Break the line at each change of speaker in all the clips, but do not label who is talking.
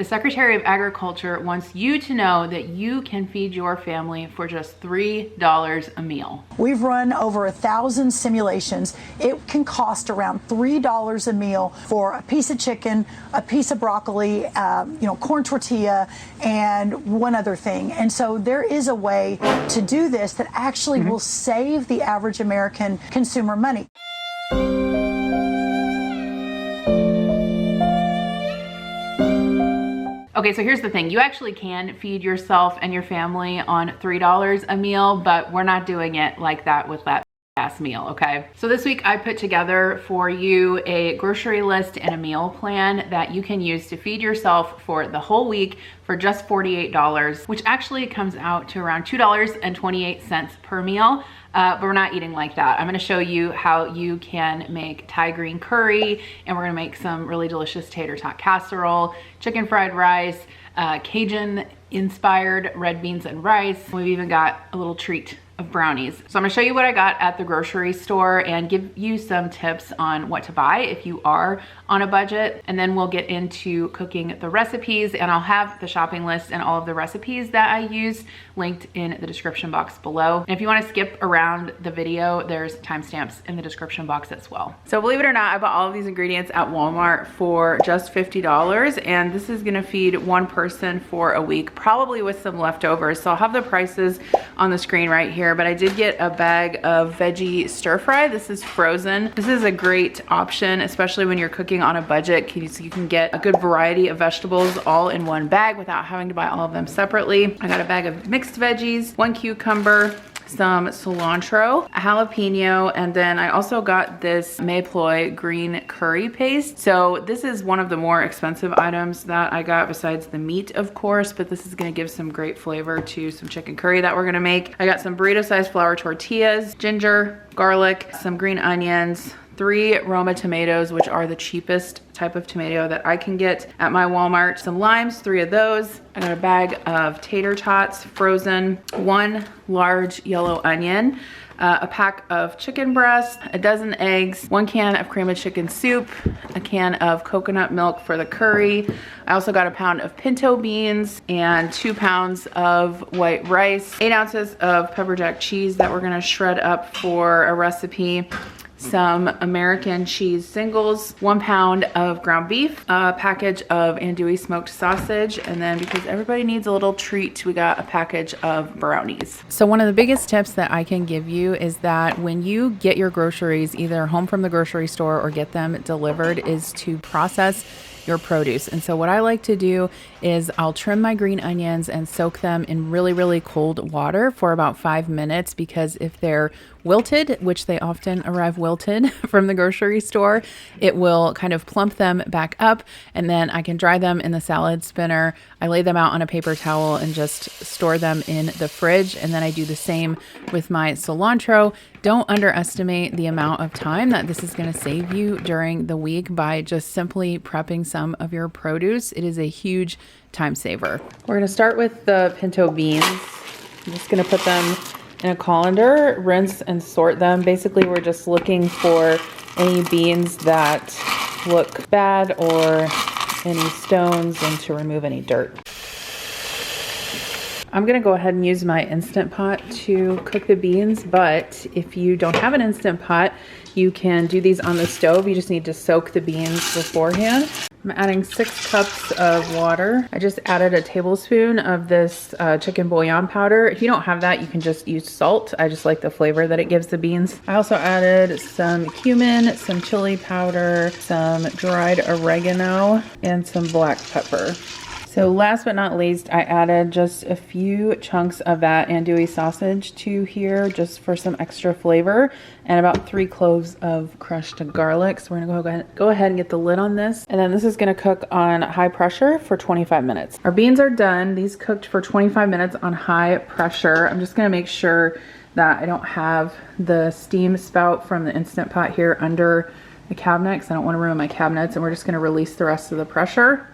The Secretary of Agriculture wants you to know that you can feed your family for just $3 a meal.
We've run over 1,000 simulations. It can cost around $3 a meal for a piece of chicken, a piece of broccoli, corn tortilla, and one other thing. And so there is a way to do this that actually will save the average American consumer money.
Okay, so here's the thing. You actually can feed yourself and your family on $3 a meal, but we're not doing it like that with that ass meal, okay? So this week I put together for you a grocery list and a meal plan that you can use to feed yourself for the whole week for just $48, which actually comes out to around $2.28 per meal. But we're not eating like that. I'm gonna show you how you can make Thai green curry, and we're gonna make some really delicious tater tot casserole, chicken fried rice, Cajun-inspired red beans and rice. We've even got a little treat of brownies. So I'm gonna show you what I got at the grocery store and give you some tips on what to buy if you are on a budget. And then we'll get into cooking the recipes, and I'll have the shopping list and all of the recipes that I use linked in the description box below. And if you wanna skip around the video, there's timestamps in the description box as well. So believe it or not, I bought all of these ingredients at Walmart for just $50, and this is gonna feed one person for a week, probably with some leftovers. So I'll have the prices on the screen right here, but I did get a bag of veggie stir fry. This is frozen. This is a great option, especially when you're cooking on a budget. You can get a good variety of vegetables all in one bag without having to buy all of them separately. I got a bag of mixed veggies, 1 cucumber, some cilantro, a jalapeno, and then I also got this mayploy green curry paste. So this is one of the more expensive items that I got besides the meat, of course, but this is gonna give some great flavor to some chicken curry that we're gonna make. I got some burrito-sized flour tortillas, ginger, garlic, some green onions, 3 Roma tomatoes, which are the cheapest type of tomato that I can get at my Walmart. Some limes, 3 of those. I got a bag of tater tots, frozen, 1 large yellow onion, a pack of chicken breasts, a dozen eggs, 1 can of cream of chicken soup, a can of coconut milk for the curry. I also got a pound of pinto beans and 2 pounds of white rice, 8 ounces of pepper jack cheese that we're gonna shred up for a recipe, some American cheese singles, 1 pound of ground beef, a package of andouille smoked sausage, and then because everybody needs a little treat, we got a package of brownies. So one of the biggest tips that I can give you is that when you get your groceries either home from the grocery store or get them delivered is to process your produce. And so what I like to do is I'll trim my green onions and soak them in really, really cold water for about 5 minutes, because if they're wilted, which they often arrive wilted from the grocery store, it will kind of plump them back up, and then I can dry them in the salad spinner. I lay them out on a paper towel and just store them in the fridge. And then I do the same with my cilantro. Don't underestimate the amount of time that this is going to save you during the week by just simply prepping some of your produce. It is a huge time saver. We're going to start with the pinto beans. I'm just going to put them in a colander, rinse and sort them. Basically, we're just looking for any beans that look bad or any stones, and to remove any dirt. I'm gonna go ahead and use my Instant Pot to cook the beans, but if you don't have an Instant Pot, you can do these on the stove. You just need to soak the beans beforehand. I'm adding 6 cups of water. I just added a tablespoon of this chicken bouillon powder. If you don't have that, you can just use salt. I just like the flavor that it gives the beans. I also added some cumin, some chili powder, some dried oregano, and some black pepper. So last but not least, I added just a few chunks of that andouille sausage to here just for some extra flavor, and about 3 cloves of crushed garlic. So we're gonna go ahead and get the lid on this. And then this is gonna cook on high pressure for 25 minutes. Our beans are done. These cooked for 25 minutes on high pressure. I'm just gonna make sure that I don't have the steam spout from the Instant Pot here under the cabinet, because I don't wanna ruin my cabinets. And we're just gonna release the rest of the pressure.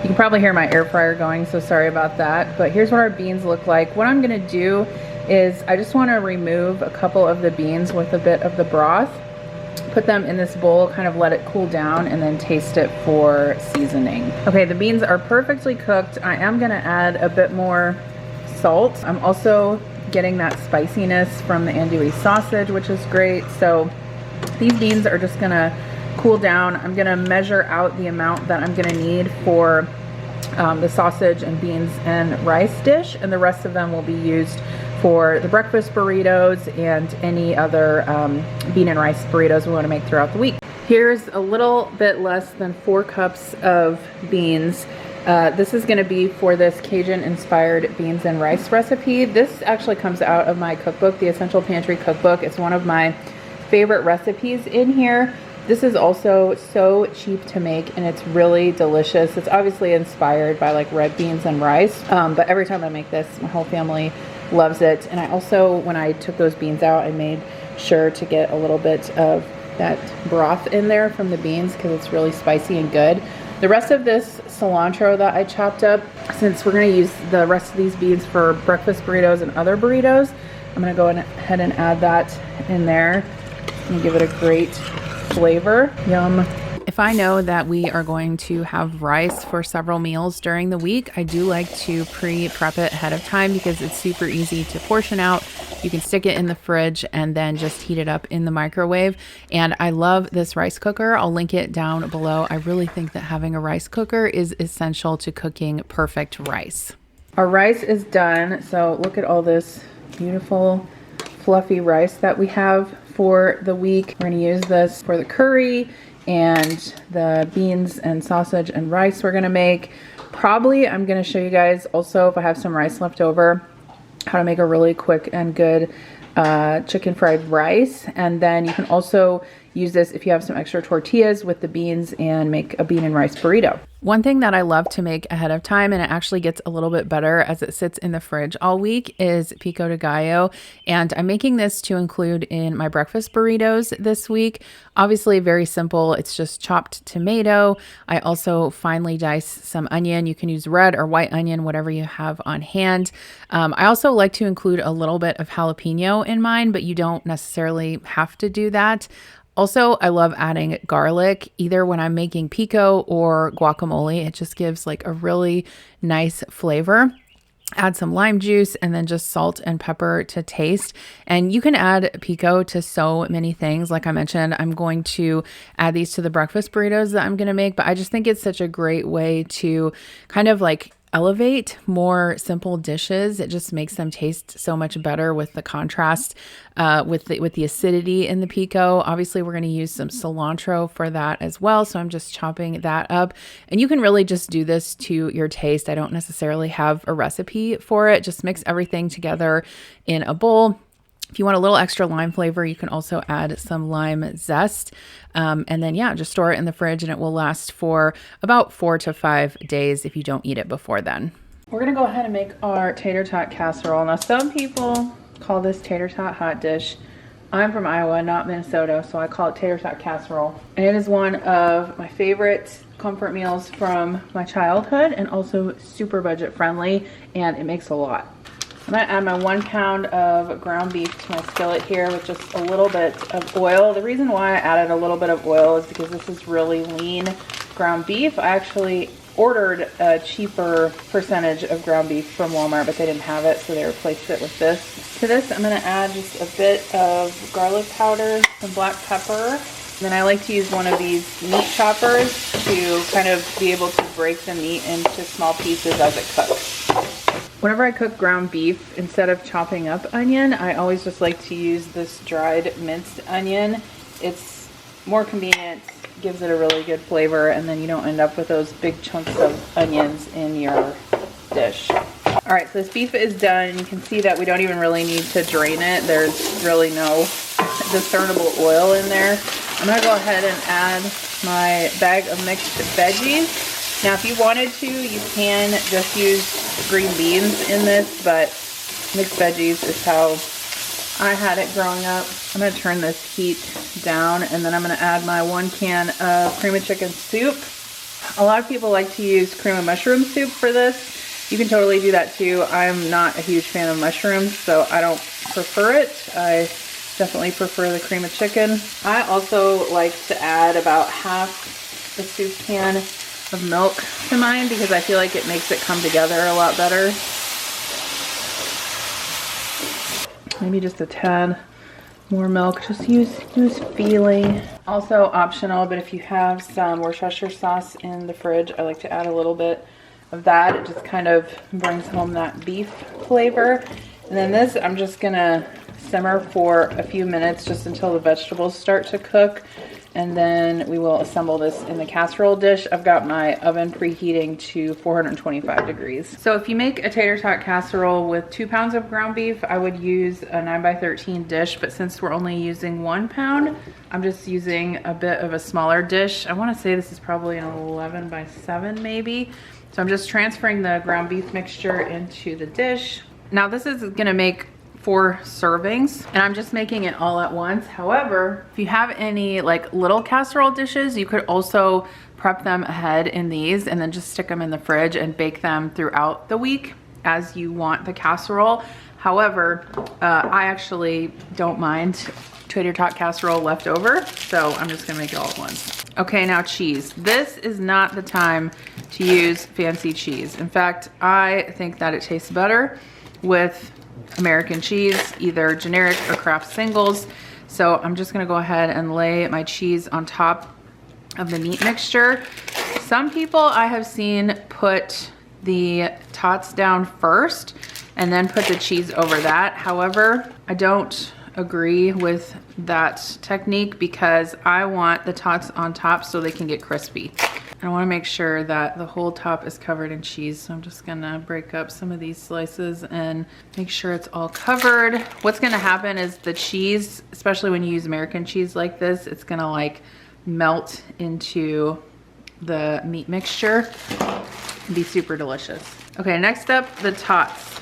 You can probably hear my air fryer going, so sorry about that. But here's what our beans look like. What I'm gonna do is I just wanna remove a couple of the beans with a bit of the broth. put them in this bowl, kind of let it cool down, and then taste it for seasoning. Okay, the beans are perfectly cooked. I am gonna add a bit more salt. I'm also getting that spiciness from the andouille sausage, which is great. So these beans are just gonna cool down. I'm gonna measure out the amount that I'm gonna need for the sausage and beans and rice dish, and the rest of them will be used for the breakfast burritos and any other bean and rice burritos we want to make throughout the week. Here's a little bit less than 4 cups of beans. This is going to be for this Cajun-inspired beans and rice recipe. This actually comes out of my cookbook, the Essential Pantry Cookbook. It's one of my favorite recipes in here. This is also so cheap to make, and it's really delicious. It's obviously inspired by like red beans and rice, but every time I make this, my whole family loves it. And I also, when I took those beans out, I made sure to get a little bit of that broth in there from the beans because it's really spicy and good. The rest of this cilantro that I chopped up, since we're going to use the rest of these beans for breakfast burritos and other burritos, I'm going to go ahead and add that in there and give it a great flavor. Yum. If I know that we are going to have rice for several meals during the week, I do like to pre-prep it ahead of time because it's super easy to portion out. You can stick it in the fridge and then just heat it up in the microwave. And I love this rice cooker. I'll link it down below. I really think that having a rice cooker is essential to cooking perfect rice. Our rice is done. So look at all this beautiful fluffy rice that we have for the week. We're going to use this for the curry and the beans and sausage and rice we're going to make. Probably I'm going to show you guys also, if I have some rice left over, how to make a really quick and good chicken fried rice. And then you can also use this if you have some extra tortillas with the beans and make a bean and rice burrito. One thing that I love to make ahead of time, and it actually gets a little bit better as it sits in the fridge all week, is pico de gallo. And I'm making this to include in my breakfast burritos this week. Obviously very simple. It's just chopped tomato. I also finely dice some onion. You can use red or white onion, whatever you have on hand. I also like to include a little bit of jalapeno in mine, but you don't necessarily have to do that. Also, I love adding garlic either when I'm making pico or guacamole. It just gives like a really nice flavor. Add some lime juice and then just salt and pepper to taste. And you can add pico to so many things. Like I mentioned, I'm going to add these to the breakfast burritos that I'm going to make, but I just think it's such a great way to kind of like elevate more simple dishes. It just makes them taste so much better with the contrast, with the acidity in the pico. Obviously, we're going to use some cilantro for that as well. So I'm just chopping that up. And you can really just do this to your taste. I don't necessarily have a recipe for it. Just mix everything together in a bowl. If you want a little extra lime flavor, you can also add some lime zest. And then, yeah, just store it in the fridge and it will last for about 4 to 5 days if you don't eat it before then. We're going to go ahead and make our tater tot casserole. Now, some people call this tater tot hot dish. I'm from Iowa, not Minnesota, so I call it tater tot casserole. And it is one of my favorite comfort meals from my childhood and also super budget friendly, and it makes a lot. I'm going to add my 1 pound of ground beef to my skillet here with just a little bit of oil. The reason why I added a little bit of oil is because this is really lean ground beef. I actually ordered a cheaper percentage of ground beef from Walmart, but they didn't have it, so they replaced it with this. To this, I'm going to add just a bit of garlic powder, some black pepper. And then I like to use one of these meat choppers to kind of be able to break the meat into small pieces as it cooks. Whenever I cook ground beef, instead of chopping up onion, I always just like to use this dried minced onion. It's more convenient, gives it a really good flavor, and then you don't end up with those big chunks of onions in your dish. All right, so this beef is done, and you can see that we don't even really need to drain it. There's really no discernible oil in there. I'm gonna go ahead and add my bag of mixed veggies. Now, if you wanted to, you can just use green beans in this, but mixed veggies is how I had it growing up. I'm going to turn this heat down, and then I'm going to add my 1 can of cream of chicken soup. A lot of people like to use cream of mushroom soup for this. You can totally do that too. I'm not a huge fan of mushrooms, so I don't prefer it. I definitely prefer the cream of chicken. I also like to add about half a soup can of milk to mine because I feel like it makes it come together a lot better. Maybe just a tad more milk, just use feeling. Also optional, but if you have some Worcestershire sauce in the fridge, I like to add a little bit of that. It just kind of brings home that beef flavor. And then this, I'm just gonna simmer for a few minutes just until the vegetables start to cook. And then we will assemble this in the casserole dish. I've got my oven preheating to 425 degrees. So if you make a tater tot casserole with 2 pounds of ground beef, I would use a 9x13 dish, but since we're only using 1 pound, I'm just using a bit of a smaller dish. I wanna say this is probably an 11x7 maybe. So I'm just transferring the ground beef mixture into the dish. Now this is gonna make 4 servings, and I'm just making it all at once. However, if you have any like little casserole dishes, you could also prep them ahead in these and then just stick them in the fridge and bake them throughout the week as you want the casserole. However, I actually don't mind tater tot casserole left over, so I'm just gonna make it all at once. Okay, now cheese. This is not the time to use fancy cheese. In fact, I think that it tastes better with American cheese, either generic or Kraft singles. So I'm just gonna go ahead and lay my cheese on top of the meat mixture. Some people I have seen put the tots down first and then put the cheese over that. However, I don't agree with that technique because I want the tots on top so they can get crispy. I want to make sure that the whole top is covered in cheese, so I'm just gonna break up some of these slices and make sure it's all covered. What's gonna happen is the cheese, especially when you use American cheese like this, it's gonna like melt into the meat mixture and be super delicious. Okay, next up, the tots.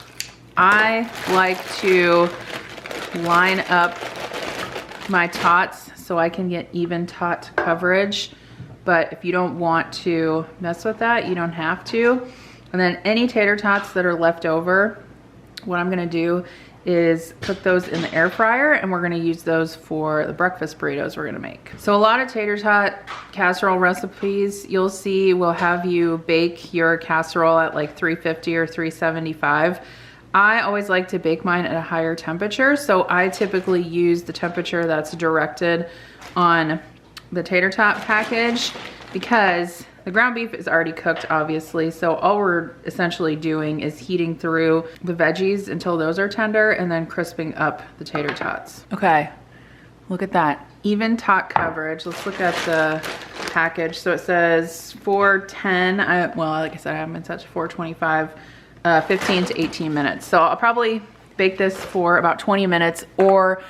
I like to line up my tots so I can get even tot coverage. But if you don't want to mess with that, you don't have to. And then any tater tots that are left over, what I'm gonna do is cook those in the air fryer, and we're gonna use those for the breakfast burritos we're gonna make. So a lot of tater tot casserole recipes you'll see will have you bake your casserole at like 350 or 375. I always like to bake mine at a higher temperature, so I typically use the temperature that's directed on the tater tot package because the ground beef is already cooked, obviously. So all we're essentially doing is heating through the veggies until those are tender and then crisping up the tater tots. Okay, look at that. Even tot coverage. Let's look at the package. So it says 410. Well, like I said, I have them in such 425, 15 to 18 minutes. So I'll probably bake this for about 20 minutes or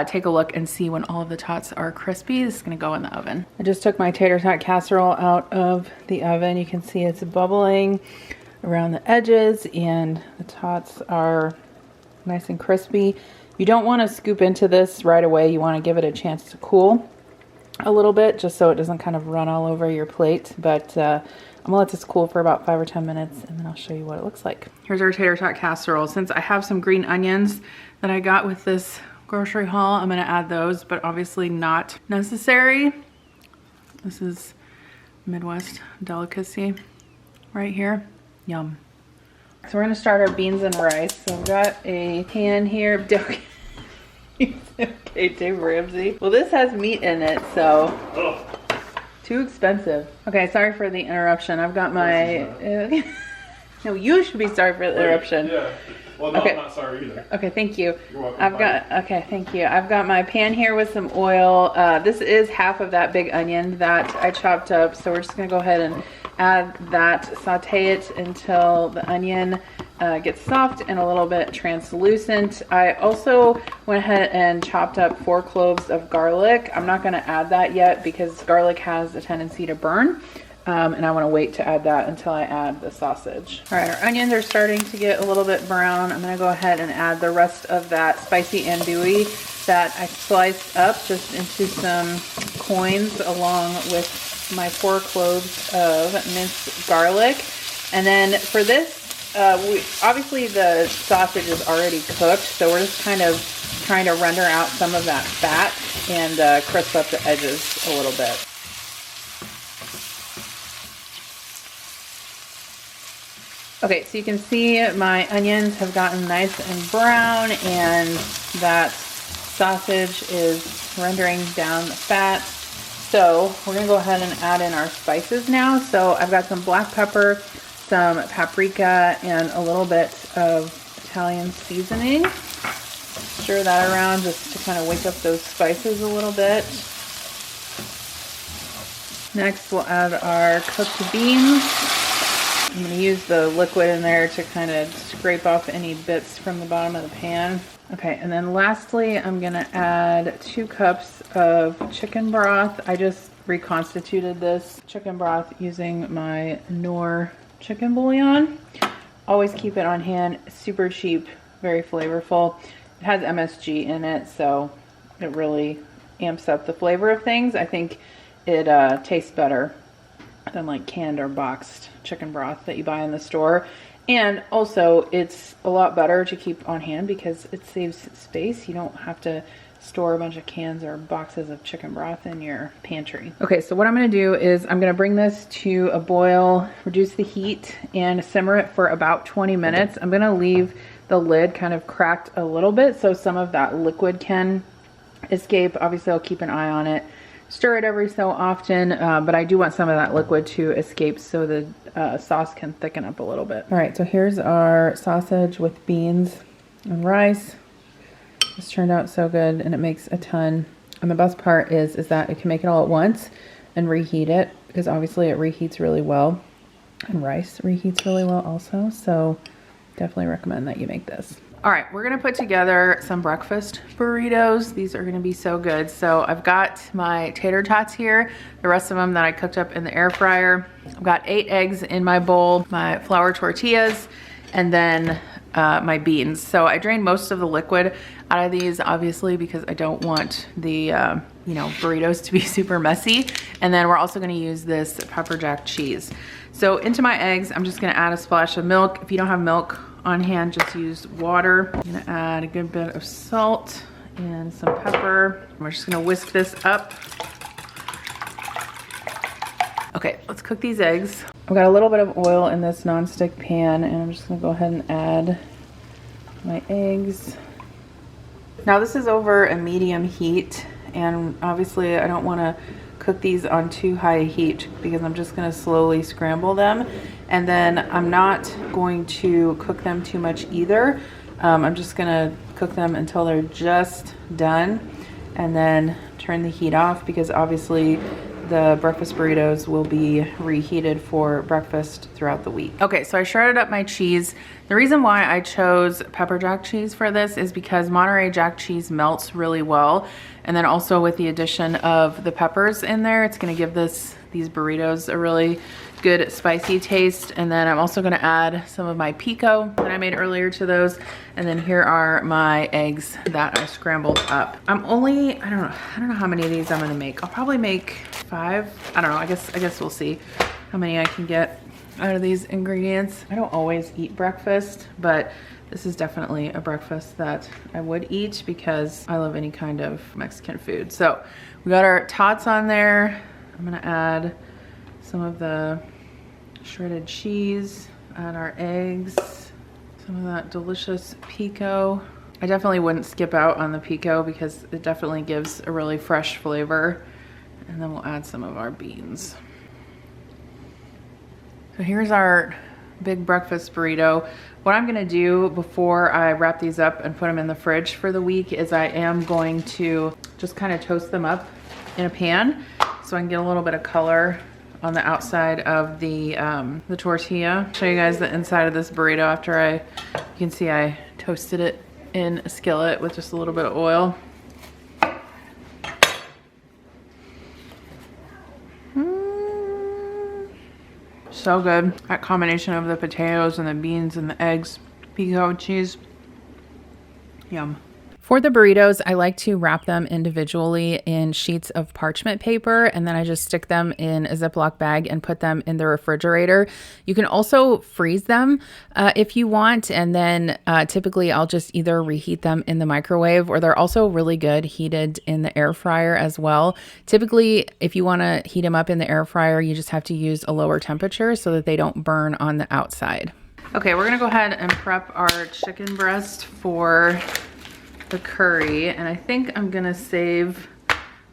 take a look and see when all of the tots are crispy. This is gonna go in the oven. I just took my tater tot casserole out of the oven. You can see it's bubbling around the edges and the tots are nice and crispy. You don't wanna scoop into this right away. You wanna give it a chance to cool a little bit just so it doesn't kind of run all over your plate. But I'm gonna let this cool for about 5 or 10 minutes and then I'll show you what it looks like. Here's our tater tot casserole. Since I have some green onions that I got with this grocery haul, I'm gonna add those, but obviously not necessary. This is Midwest delicacy right here. Yum. So we're gonna start our beans and rice. So I've got a pan here. Okay, Dave Ramsey. Well, this has meat in it, so too expensive. Okay, sorry for the interruption. I've got my no, you should be sorry for the interruption.
Yeah. Well, no,
okay.
I'm not sorry either.
Okay, thank you.
You're welcome.
Okay, thank you. I've got my pan here with some oil. This is half of that big onion that I chopped up. So we're just gonna go ahead and add that, saute it until the onion gets soft and a little bit translucent. I also went ahead and chopped up 4 cloves of garlic. I'm not gonna add that yet because garlic has a tendency to burn. And I want to wait to add that until I add the sausage. All right, our onions are starting to get a little bit brown. I'm gonna go ahead and add the rest of that spicy andouille that I sliced up just into some coins along with my 4 cloves of minced garlic. And then for this Obviously the sausage is already cooked, so we're just kind of trying to render out some of that fat and crisp up the edges a little bit. Okay, so you can see my onions have gotten nice and brown, and that sausage is rendering down the fat. So we're gonna go ahead and add in our spices now. So I've got some black pepper, some paprika, and a little bit of Italian seasoning. Stir that around just to kind of wake up those spices a little bit. Next, we'll add our cooked beans. I'm going to use the liquid in there to kind of scrape off any bits from the bottom of the pan. Okay, and then lastly, I'm going to add 2 cups of chicken broth. I just reconstituted this chicken broth using my Knorr chicken bouillon. Always keep it on hand. Super cheap, very flavorful. It has MSG in it, so it really amps up the flavor of things. I think it tastes better than like canned or boxed chicken broth that you buy in the store. And also it's a lot better to keep on hand because it saves space. You don't have to store a bunch of cans or boxes of chicken broth in your pantry. Okay, so what I'm gonna do is I'm gonna bring this to a boil, reduce the heat, and simmer it for about 20 minutes. I'm gonna leave the lid kind of cracked a little bit so some of that liquid can escape. Obviously I'll keep an eye on it. Stir it every so often, but I do want some of that liquid to escape so the sauce can thicken up a little bit. All right, so here's our sausage with beans and rice. This turned out so good, and it makes a ton. And the best part is that it can make it all at once and reheat it, because obviously it reheats really well, and rice reheats really well also. So definitely recommend that you make this. All right, we're gonna put together some breakfast burritos. These are gonna be so good. So I've got my tater tots here, the rest of them that I cooked up in the air fryer. I've got 8 eggs in my bowl, my flour tortillas, and then my beans. So I drained most of the liquid out of these, obviously, because I don't want the burritos to be super messy. And then we're also gonna use this pepper jack cheese. So into my eggs, I'm just gonna add a splash of milk. If you don't have milk on hand, just use water. I'm gonna add a good bit of salt and some pepper. We're just gonna whisk this up. Okay, let's cook these eggs. I've got a little bit of oil in this nonstick pan, and I'm just gonna go ahead and add my eggs. Now this is over a medium heat, and obviously I don't wanna cook these on too high heat because I'm just gonna slowly scramble them. And then I'm not going to cook them too much either. I'm just gonna cook them until they're just done and then turn the heat off, because obviously the breakfast burritos will be reheated for breakfast throughout the week. Okay, so I shredded up my cheese. The reason why I chose pepper jack cheese for this is because Monterey Jack cheese melts really well. And then also with the addition of the peppers in there, it's gonna give these burritos a really good spicy taste. And then I'm also gonna add some of my Pico that I made earlier to those. And then here are my eggs that I scrambled up. I don't know how many of these I'm gonna make. I'll probably make 5. I don't know, I guess we'll see how many I can get out of these ingredients. I don't always eat breakfast, but this is definitely a breakfast that I would eat because I love any kind of Mexican food. So we got our tots on there. I'm gonna add some of the shredded cheese, add our eggs, some of that delicious Pico. I definitely wouldn't skip out on the Pico because it definitely gives a really fresh flavor. And then we'll add some of our beans. So here's our big breakfast burrito. What I'm gonna do before I wrap these up and put them in the fridge for the week is I am going to just kind of toast them up in a pan so I can get a little bit of color on the outside of the tortilla. Show you guys the inside of this burrito after you can see I toasted it in a skillet with just a little bit of oil. So good. That combination of the potatoes and the beans and the eggs, Pico cheese. Yum. For the burritos, I like to wrap them individually in sheets of parchment paper, and then I just stick them in a Ziploc bag and put them in the refrigerator. You can also freeze them if you want, and then typically I'll just either reheat them in the microwave, or they're also really good heated in the air fryer as well. Typically, if you want to heat them up in the air fryer, you just have to use a lower temperature so that they don't burn on the outside. Okay, we're gonna go ahead and prep our chicken breast for the curry, and I think I'm gonna save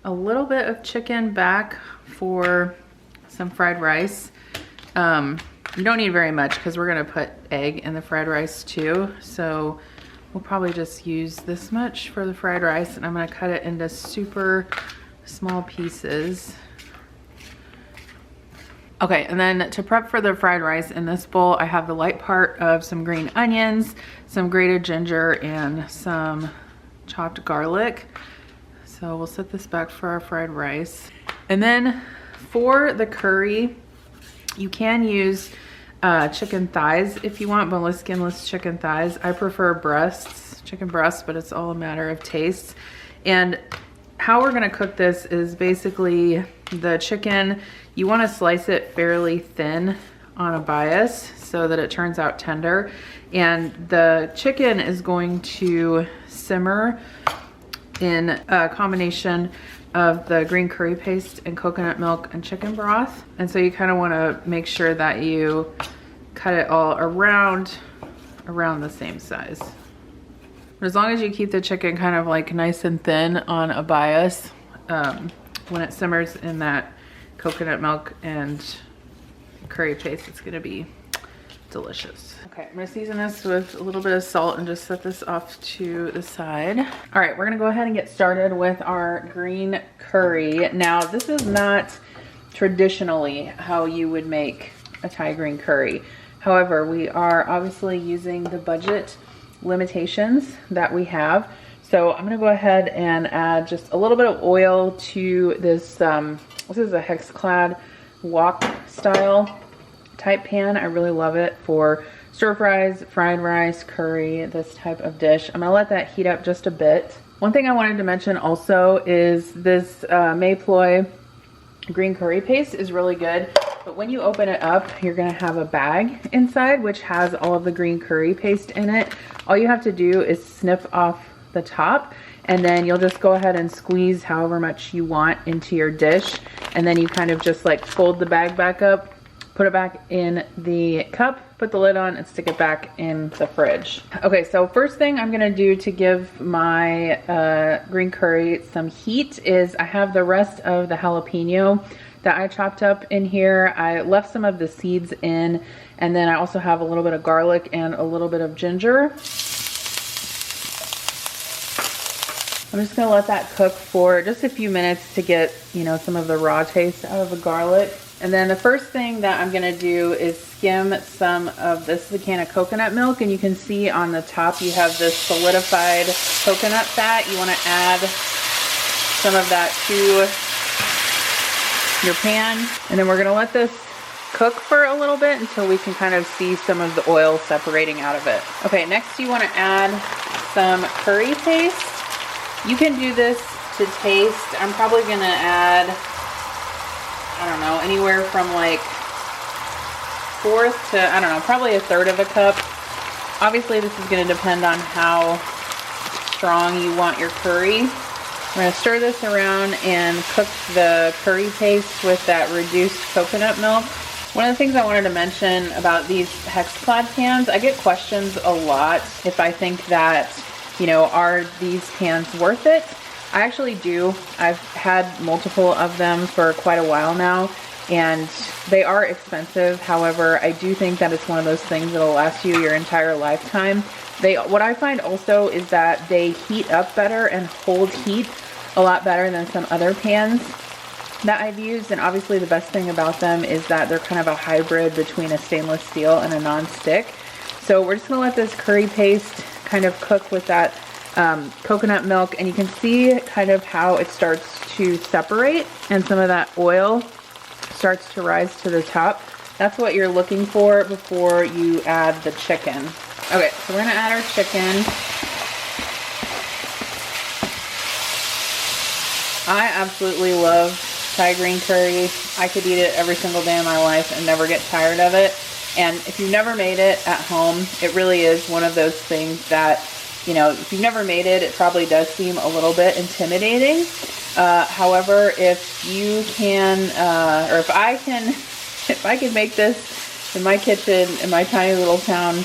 a little bit of chicken back for some fried rice. You don't need very much because we're gonna put egg in the fried rice too, so we'll probably just use this much for the fried rice, and I'm gonna cut it into super small pieces. Okay, and then to prep for the fried rice, in this bowl I have the light part of some green onions, some grated ginger, and some chopped garlic. So we'll set this back for our fried rice. And then for the curry, you can use chicken thighs if you want, boneless, skinless chicken thighs. I prefer chicken breasts, but it's all a matter of taste. And how we're gonna cook this is basically the chicken, you wanna slice it fairly thin on a bias so that it turns out tender. And the chicken is going to simmer in a combination of the green curry paste and coconut milk and chicken broth. And so you kind of want to make sure that you cut it all around the same size. But as long as you keep the chicken kind of like nice and thin on a bias, when it simmers in that coconut milk and curry paste, it's gonna be delicious. Okay, I'm gonna season this with a little bit of salt and just set this off to the side. All right, we're gonna go ahead and get started with our green curry. Now, this is not traditionally how you would make a Thai green curry. However, we are obviously using the budget limitations that we have. So I'm gonna go ahead and add just a little bit of oil to this. This is a hex-clad wok style type pan. I really love it for stir fries, fried rice, curry, this type of dish. I'm gonna let that heat up just a bit. One thing I wanted to mention also is this Mayploy green curry paste is really good, but when you open it up, you're gonna have a bag inside which has all of the green curry paste in it. All you have to do is snip off the top, and then you'll just go ahead and squeeze however much you want into your dish, and then you kind of just like fold the bag back up, put it back in the cup, put the lid on, and stick it back in the fridge. Okay, so first thing I'm gonna do to give my green curry some heat is I have the rest of the jalapeno that I chopped up in here. I left some of the seeds in, and then I also have a little bit of garlic and a little bit of ginger. I'm just gonna let that cook for just a few minutes to get, you know, some of the raw taste out of the garlic. And then the first thing that I'm gonna do is skim some of this. Is a can of coconut milk, and you can see on the top you have this solidified coconut fat. You wanna add some of that to your pan. And then we're gonna let this cook for a little bit until we can kind of see some of the oil separating out of it. Okay, next you wanna add some curry paste. You can do this to taste. I'm probably gonna add, I don't know, anywhere from like 1/4 to, I don't know, probably 1/3 of a cup. Obviously this is gonna depend on how strong you want your curry. I'm gonna stir this around and cook the curry paste with that reduced coconut milk. One of the things I wanted to mention about these hex-clad pans, I get questions a lot if I think that, you know, are these pans worth it? I actually do. I've had multiple of them for quite a while now, and they are expensive. However, I do think that it's one of those things that'll last you your entire lifetime. What I find also is that they heat up better and hold heat a lot better than some other pans that I've used. And obviously the best thing about them is that they're kind of a hybrid between a stainless steel and a non-stick. So we're just gonna let this curry paste kind of cook with that coconut milk, and you can see kind of how it starts to separate and some of that oil starts to rise to the top. That's what you're looking for before you add the chicken. Okay, so we're gonna add our chicken. I absolutely love Thai green curry. I could eat it every single day of my life and never get tired of it. And if you've never made it at home, it really is one of those things that, you know, if you've never made it, it probably does seem a little bit intimidating. However, if you can, or if I can make this in my kitchen in my tiny little town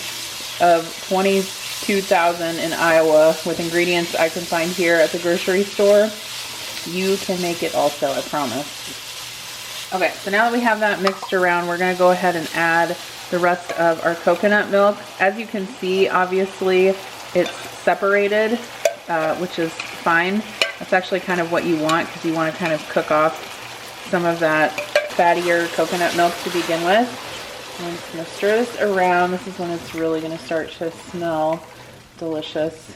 of 22,000 in Iowa with ingredients I can find here at the grocery store, you can make it also, I promise. Okay, so now that we have that mixed around, we're gonna go ahead and add the rest of our coconut milk. As you can see, obviously, it's separated, which is fine. That's actually kind of what you want, because you want to kind of cook off some of that fattier coconut milk to begin with. And I'm just gonna stir this around. This is when it's really gonna start to smell delicious,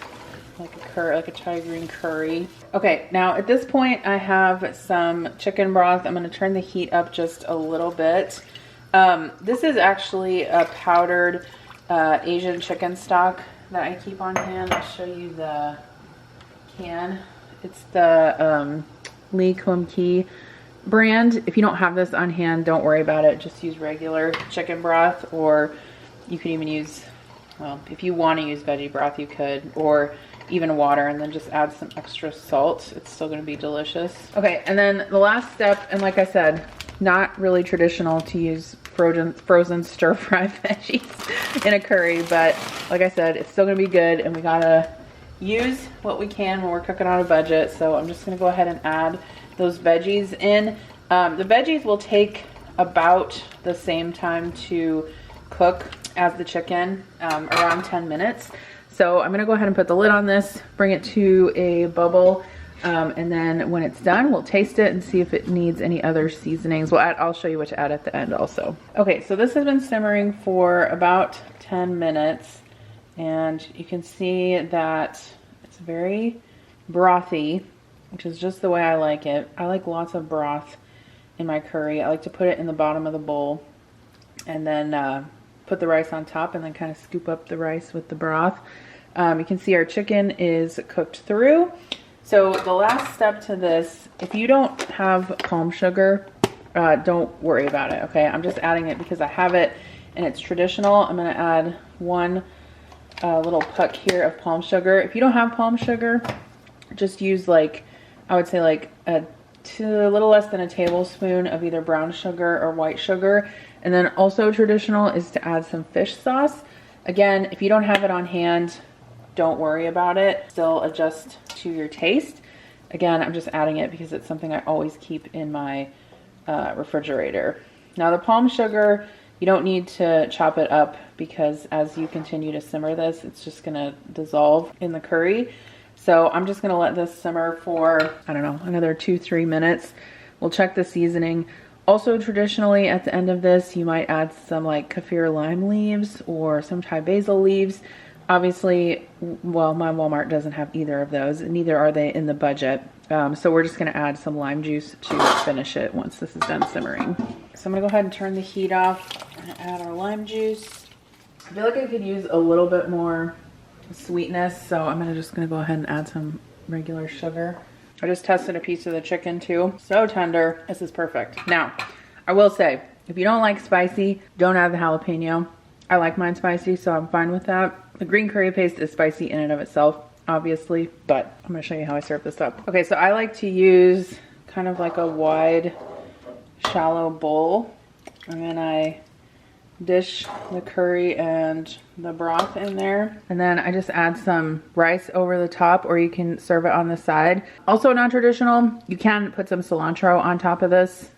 like a curry, like a Thai green curry. Okay, now at this point I have some chicken broth. I'm gonna turn the heat up just a little bit. This is actually a powdered Asian chicken stock that I keep on hand. I'll show you the can. It's the Lee Kum Kee brand. If you don't have this on hand, don't worry about it. Just use regular chicken broth, or you could even use, well, if you want to use veggie broth, you could, or even water, and then just add some extra salt. It's still going to be delicious. Okay, and then the last step, and like I said, not really traditional to use frozen stir-fry veggies in a curry, but like I said, it's still going to be good, and we gotta use what we can when we're cooking on a budget. So I'm just going to go ahead and add those veggies in. The veggies will take about the same time to cook as the chicken, around 10 minutes. So I'm going to go ahead and put the lid on this, bring it to a bubble, and then when it's done, we'll taste it and see if it needs any other seasonings. I'll show you what to add at the end also. Okay, so this has been simmering for about 10 minutes. And you can see that it's very brothy, which is just the way I like it. I like lots of broth in my curry. I like to put it in the bottom of the bowl and then put the rice on top and then kind of scoop up the rice with the broth. You can see our chicken is cooked through. So the last step to this, if you don't have palm sugar, don't worry about it, okay? I'm just adding it because I have it and it's traditional. I'm gonna add one little puck here of palm sugar. If you don't have palm sugar, just use, like, I would say like a little less than a tablespoon of either brown sugar or white sugar. And then also traditional is to add some fish sauce. Again, if you don't have it on hand, don't worry about it. Still adjust to your taste. Again, I'm just adding it because it's something I always keep in my refrigerator. Now the palm sugar, you don't need to chop it up because as you continue to simmer this, it's just gonna dissolve in the curry. So I'm just gonna let this simmer for, I don't know, another 2-3 minutes. We'll check the seasoning. Also traditionally at the end of this, you might add some like kaffir lime leaves or some Thai basil leaves. Obviously, well, my Walmart doesn't have either of those, and neither are they in the budget. So we're just gonna add some lime juice to finish it once this is done simmering. So I'm gonna go ahead and turn the heat off and add our lime juice. I feel like I could use a little bit more sweetness, so I'm just gonna go ahead and add some regular sugar. I just tested a piece of the chicken too. So tender, this is perfect. Now, I will say, if you don't like spicy, don't add the jalapeno. I like mine spicy, so I'm fine with that. The green curry paste is spicy in and of itself, obviously, but I'm gonna show you how I serve this up. Okay, so I like to use kind of like a wide, shallow bowl, and then I dish the curry and the broth in there, and then I just add some rice over the top, or you can serve it on the side. Also non-traditional, you can put some cilantro on top of this.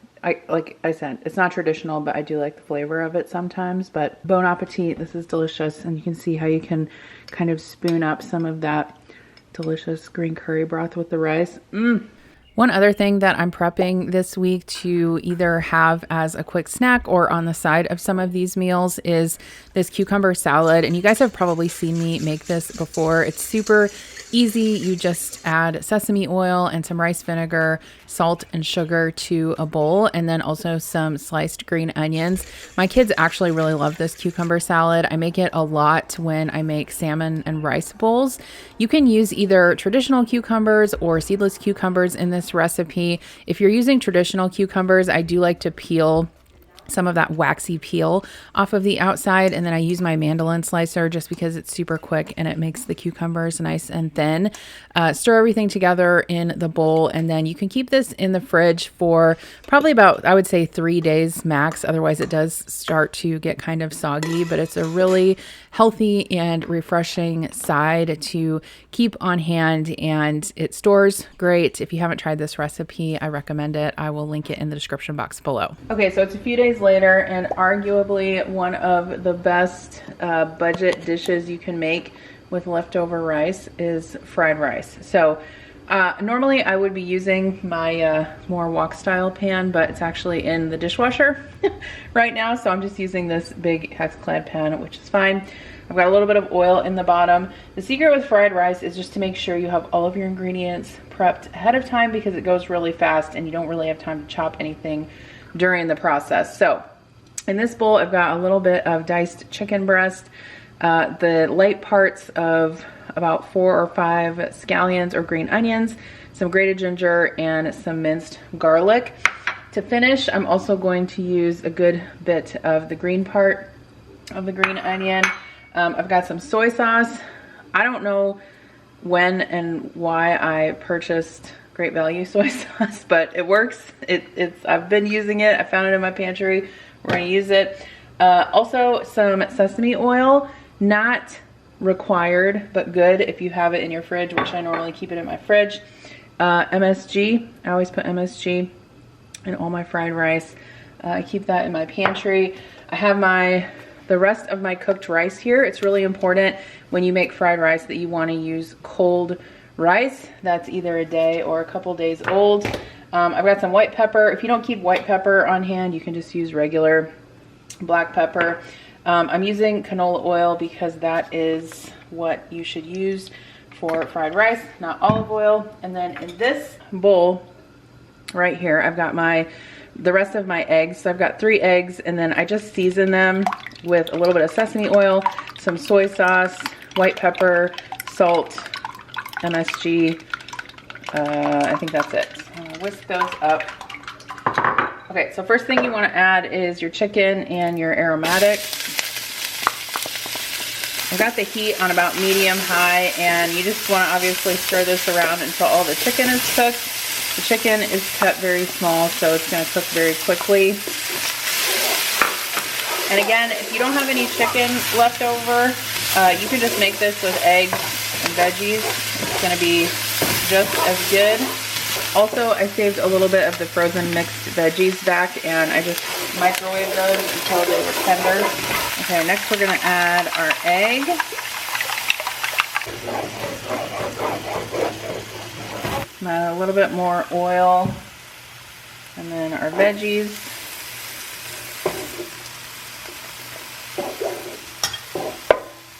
Like I said, it's not traditional, but I do like the flavor of it sometimes. But bon appetit, this is delicious, and you can see how you can kind of spoon up some of that delicious green curry broth with the rice. One other thing that I'm prepping this week to either have as a quick snack or on the side of some of these meals is this cucumber salad. And you guys have probably seen me make this before. It's super easy. You just add sesame oil and some rice vinegar, salt and sugar to a bowl, and then also some sliced green onions. My kids actually really love this cucumber salad. I make it a lot when I make salmon and rice bowls. You can use either traditional cucumbers or seedless cucumbers in this recipe. If you're using traditional cucumbers, I do like to peel some of that waxy peel off of the outside, and then I use my mandolin slicer just because it's super quick and it makes the cucumbers nice and thin. Stir everything together in the bowl, and then you can keep this in the fridge for probably about, I would say, 3 days max. Otherwise it does start to get kind of soggy, but it's a really healthy and refreshing side to keep on hand, and it stores great. If you haven't tried this recipe, I recommend it. I will link it in the description box below. Okay, so it's a few days later, and arguably one of the best budget dishes you can make with leftover rice is fried rice. So normally I would be using my more wok style pan, but it's actually in the dishwasher right now, so I'm just using this big hex-clad pan, which is fine. I've got a little bit of oil in the bottom. The secret with fried rice is just to make sure you have all of your ingredients prepped ahead of time, because it goes really fast and you don't really have time to chop anything during the process. So in this bowl, I've got a little bit of diced chicken breast, the light parts of about 4 or 5 scallions or green onions, some grated ginger, and some minced garlic. To finish, I'm also going to use a good bit of the green part of the green onion. I've got some soy sauce. I don't know when and why I purchased Great Value soy sauce, but it works. I've been using it. I found it in my pantry. We're gonna use it. Also some sesame oil, not required, but good if you have it in your fridge, which I normally keep it in my fridge. MSG, I always put MSG in all my fried rice. I keep that in my pantry. I have the rest of my cooked rice here. It's really important when you make fried rice that you wanna use cold rice that's either a day or a couple days old. I've got some white pepper. If you don't keep white pepper on hand, you can just use regular black pepper. I'm using canola oil because that is what you should use for fried rice, not olive oil. And then in this bowl right here, I've got the rest of my eggs. So I've got 3 eggs, and then I just season them with a little bit of sesame oil, some soy sauce, white pepper, salt, MSG. I think that's it. I'm gonna whisk those up. Okay, so first thing you want to add is your chicken and your aromatics. I've got the heat on about medium-high, and you just want to obviously stir this around until all the chicken is cooked. The chicken is cut very small, so it's going to cook very quickly. And again, if you don't have any chicken left over, you can just make this with eggs and veggies. It's going to be just as good. Also, I saved a little bit of the frozen mixed veggies back, and I just microwaved those until they were tender. Okay, next we're going to add our egg. A little bit more oil, and then our veggies.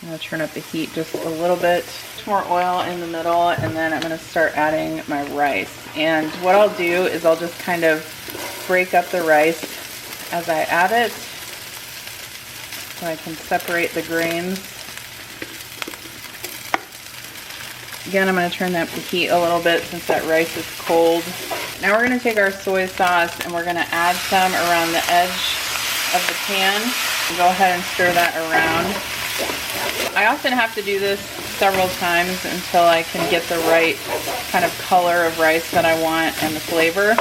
I'm going to turn up the heat just a little bit. More oil in the middle, and then I'm going to start adding my rice. And what I'll do is I'll just kind of break up the rice as I add it, so I can separate the grains. Again, I'm going to turn up the heat a little bit since that rice is cold. Now we're going to take our soy sauce and we're going to add some around the edge of the pan. Go ahead and stir that around. I often have to do this several times until I can get the right kind of color of rice that I want and the flavor.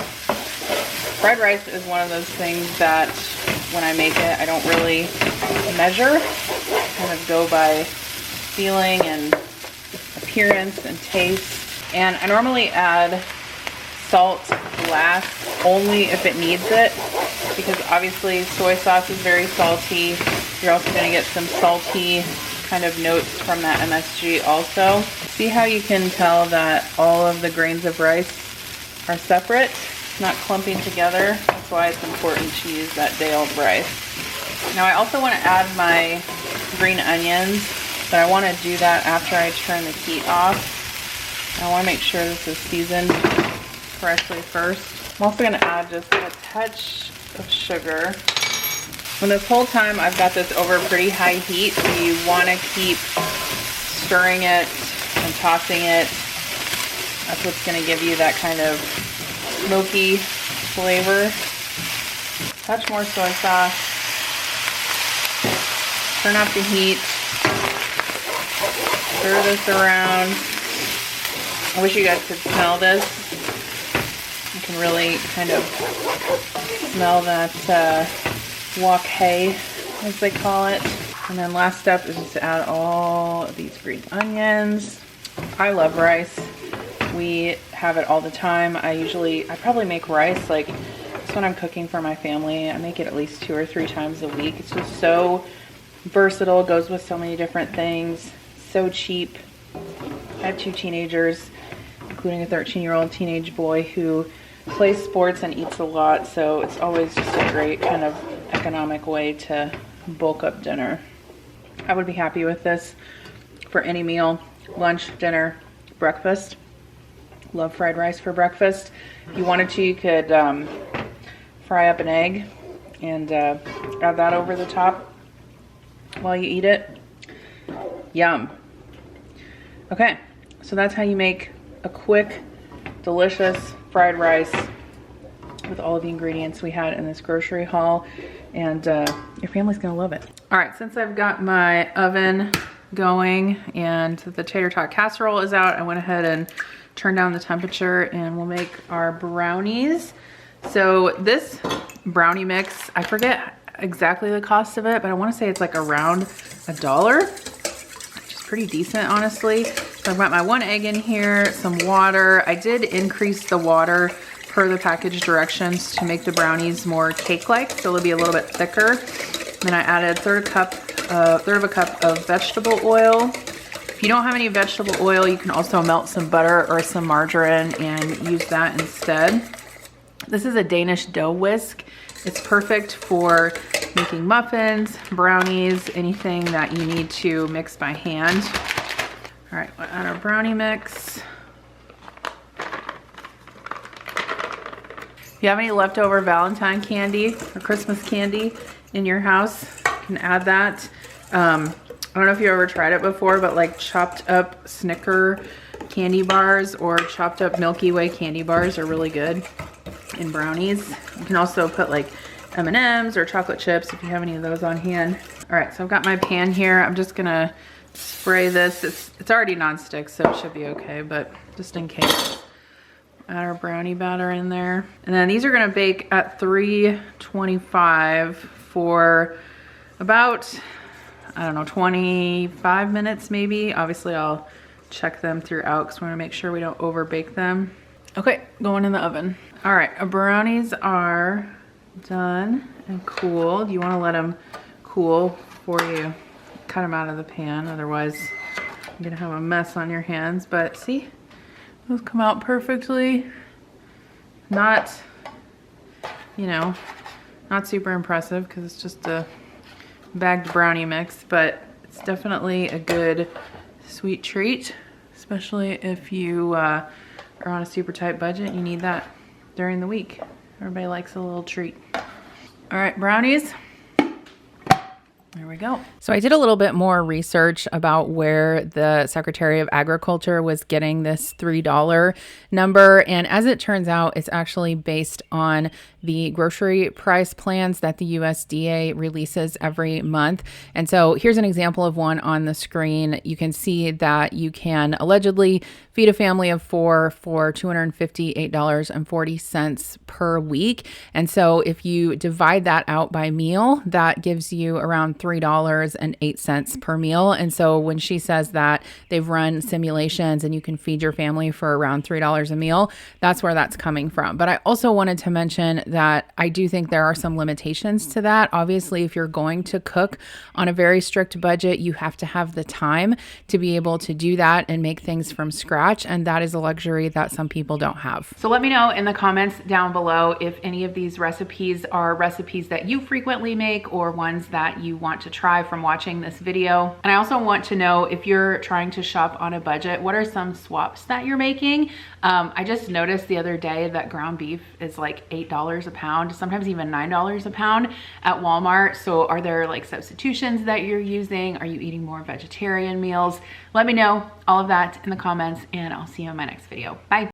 Fried rice is one of those things that when I make it, I don't really measure. I kind of go by feeling and appearance and taste. And I normally add salt last only if it needs it, because obviously soy sauce is very salty. You're also going to get some salty kind of notes from that MSG also. See how you can tell that all of the grains of rice are separate, not clumping together? That's why it's important to use that day-old rice. Now I also want to add my green onions, but I want to do that after I turn the heat off. I want to make sure this is seasoned correctly first. I'm also going to add just a touch of sugar. And this whole time I've got this over pretty high heat, so you want to keep stirring it and tossing it. That's what's going to give you that kind of smoky flavor. Touch more soy sauce. Turn up the heat. Stir this around. I wish you guys could smell this. You can really kind of smell that wok hay, as they call it. And then last step is just to add all of these green onions. I love rice. We have it all the time. I probably make rice like this when I'm cooking for my family. I make it at least 2 or 3 times a week. It's just so versatile, goes with so many different things, so cheap. I have 2 teenagers, including a 13-year-old teenage boy who plays sports and eats a lot, so it's always just a great kind of economic way to bulk up dinner. I would be happy with this for any meal, lunch, dinner, breakfast. Love fried rice for breakfast. If you wanted to, you could fry up an egg and add that over the top while you eat it. Yum. Okay, so that's how you make a quick, delicious fried rice with all of the ingredients we had in this grocery haul, and your family's gonna love it. All right, since I've got my oven going and the tater tot casserole is out, I went ahead and turned down the temperature, and we'll make our brownies. So this brownie mix, I forget exactly the cost of it, but I want to say it's like around $1, which is pretty decent, honestly. So I've got my 1 egg in here, some water. I did increase the water per the package directions to make the brownies more cake-like, so they'll be a little bit thicker. Then I added a third of a cup of vegetable oil. If you don't have any vegetable oil, you can also melt some butter or some margarine and use that instead. This is a Danish dough whisk. It's perfect for making muffins, brownies, anything that you need to mix by hand. All right, we'll add our brownie mix. If you have any leftover Valentine candy or Christmas candy in your house, you can add that. I don't know if you ever tried it before, but like chopped up Snicker candy bars or chopped up Milky Way candy bars are really good in brownies. You can also put like M&Ms or chocolate chips if you have any of those on hand. All right, so I've got my pan here. I'm just gonna spray this. It's already nonstick, so it should be okay, but just in case. Add our brownie batter in there. And then these are gonna bake at 325 for about, I don't know, 25 minutes maybe. Obviously I'll check them throughout because we want to make sure we don't over bake them. Okay, going in the oven. All right, our brownies are done and cooled. You want to let them cool before you cut them out of the pan, otherwise you're gonna have a mess on your hands. But see, those come out perfectly. Not, you know, not super impressive because it's just a bagged brownie mix, but it's definitely a good sweet treat, especially if you are on a super tight budget. You need that during the week. Everybody likes a little treat. All right, brownies. There we go. So I did a little bit more research about where the Secretary of Agriculture was getting this $3 number. And as it turns out, it's actually based on the grocery price plans that the USDA releases every month. And so here's an example of one on the screen. You can see that you can allegedly feed a family of 4 for $258.40 per week. And so if you divide that out by meal, that gives you around $3.08 per meal. And so when she says that they've run simulations and you can feed your family for around $3 a meal, that's where that's coming from. But I also wanted to mention that I do think there are some limitations to that. Obviously, if you're going to cook on a very strict budget, you have to have the time to be able to do that and make things from scratch. And that is a luxury that some people don't have. So let me know in the comments down below if any of these recipes are recipes that you frequently make or ones that you want to try from watching this video. And I also want to know, if you're trying to shop on a budget, what are some swaps that you're making? I just noticed the other day that ground beef is like $8 a pound, sometimes even $9 a pound at Walmart. So are there like substitutions that you're using? Are you eating more vegetarian meals? Let me know all of that in the comments, and I'll see you in my next video. Bye.